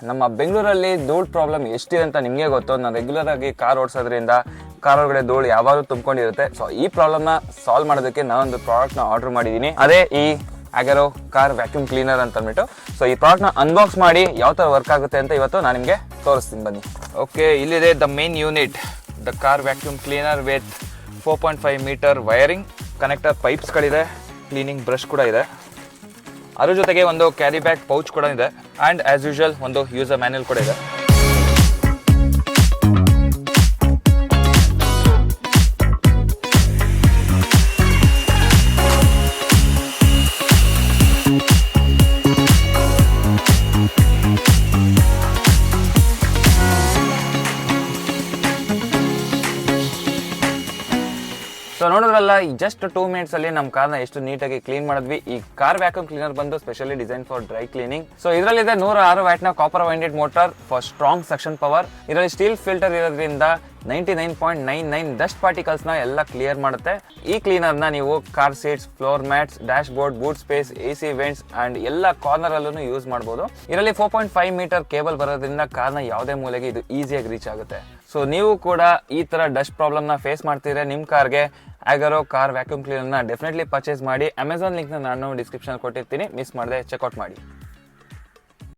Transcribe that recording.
ನಮ್ಮ ಬೆಂಗಳೂರಲ್ಲಿ ಧೂಳು ಪ್ರಾಬ್ಲಮ್ ಎಷ್ಟಿದೆ ಅಂತ ನಿಮಗೆ ಗೊತ್ತು. ನಾನು ರೆಗ್ಯುಲರ್ ಆಗಿ ಕಾರ್ ಓಡಿಸೋದ್ರಿಂದ ಕಾರ್ ಒಳಗಡೆ ಧೂಳು ಯಾವಾಗಲೂ ತುಂಬಿಕೊಂಡಿರುತ್ತೆ. ಸೊ ಈ ಪ್ರಾಬ್ಲಮ್ನ ಸಾಲ್ವ್ ಮಾಡೋದಕ್ಕೆ ನಾನೊಂದು ಪ್ರಾಡಕ್ಟ್ನ ಆರ್ಡರ್ ಮಾಡಿದ್ದೀನಿ. ಅದೇ ಈ ಆಗ್ಯಾರೋ ಕಾರ್ ವ್ಯಾಕ್ಯೂಮ್ ಕ್ಲೀನರ್ ಅಂತ ಅಂದ್ಬಿಟ್ಟು. ಸೊ ಈ ಪ್ರಾಡಕ್ಟ್ನ ಅನ್ಬಾಕ್ಸ್ ಮಾಡಿ ಯಾವ ಥರ ವರ್ಕ್ ಆಗುತ್ತೆ ಅಂತ ಇವತ್ತು ನಾನು ನಿಮಗೆ ತೋರಿಸ್ತೀನಿ, ಬನ್ನಿ. ಓಕೆ, ಇಲ್ಲಿದೆ the main unit, the car vacuum cleaner with 4.5 metre wiring, connector ಪೈಪ್ಸ್ಗಳಿದೆ, ಕ್ಲೀನಿಂಗ್ ಬ್ರಷ್ ಕೂಡ ಇದೆ. ಅದ್ರ ಜೊತೆಗೆ ಒಂದು ಕ್ಯಾರಿ ಬ್ಯಾಗ್ ಪೌಚ್ ಕೂಡ ಇದೆ ಆ್ಯಂಡ್ ಆ್ಯಸ್ ಯೂಶುವಲ್ ಒಂದು ಯೂಸರ್ ಮ್ಯಾನ್ಯಲ್ ಕೂಡ ಇದೆ. ಸೊ ನೋಡಿದ್ರಲ್ಲ, ಜಸ್ಟ್ 2 minutes ಅಲ್ಲಿ ನಮ್ಮ ಕಾರ್ನ ಎಷ್ಟು ನೀಟಾಗಿ ಕ್ಲೀನ್ ಮಾಡಿದ್ವಿ. ಈ ಕಾರ್ ವ್ಯಾಕ್ಯೂಮ್ ಕ್ಲೀನರ್ ಬಂದು specially design for dry cleaning. So ಇದರಲ್ಲಿದೆ 106 ವ್ಯಾಟ್ನ copper winded motor for strong suction power. ಇದರಲ್ಲಿ ಸ್ಟೀಲ್ ಫಿಲ್ಟರ್ ಇರೋದ್ರಿಂದ 99.99 ಡಸ್ಟ್ ಪಾರ್ಟಿಕಲ್ಸ್ನ ಎಲ್ಲ ಕ್ಲಿಯರ್ ಮಾಡುತ್ತೆ. ಈ ಕ್ಲೀನರ್ನ ನೀವು car seats, floor mats, dashboard, boot space, AC vents and ಎಲ್ಲ ಕಾರ್ನರಲ್ಲೂ ಯೂಸ್ ಮಾಡ್ಬೋದು. ಇದರಲ್ಲಿ 4.5 ಮೀಟರ್ ಕೇಬಲ್ ಬರೋದ್ರಿಂದ ಕಾರ್ನ ಯಾವುದೇ ಮೂಲೆಗೆ ಇದು ಈಸಿಯಾಗಿ ರೀಚ್ ಆಗುತ್ತೆ. ಸೊ ನೀವು ಕೂಡ ಈ ಥರ ಡಸ್ಟ್ ಪ್ರಾಬ್ಲಮ್ನ ಫೇಸ್ ಮಾಡ್ತಿದ್ರೆ ನಿಮ್ಮ ಕಾರ್ಗೆ ಆಗ್ಯಾರೋ ಕಾರ್ ವ್ಯಾಕ್ಯೂಮ್ ಕ್ಲೀನರ್ನ ಡೆಫಿನೆಟ್ಲಿ ಪರ್ಚೇಸ್ ಮಾಡಿ. ಅಮೆಝಾನ್ ಲಿಂಕ್ನ ನಾನು ಡಿಸ್ಕ್ರಿಪ್ಷನ್ ಕೊಟ್ಟಿರ್ತೀನಿ, ಮಿಸ್ ಮಾಡದೆ ಚೆಕ್ಔಟ್ ಮಾಡಿ.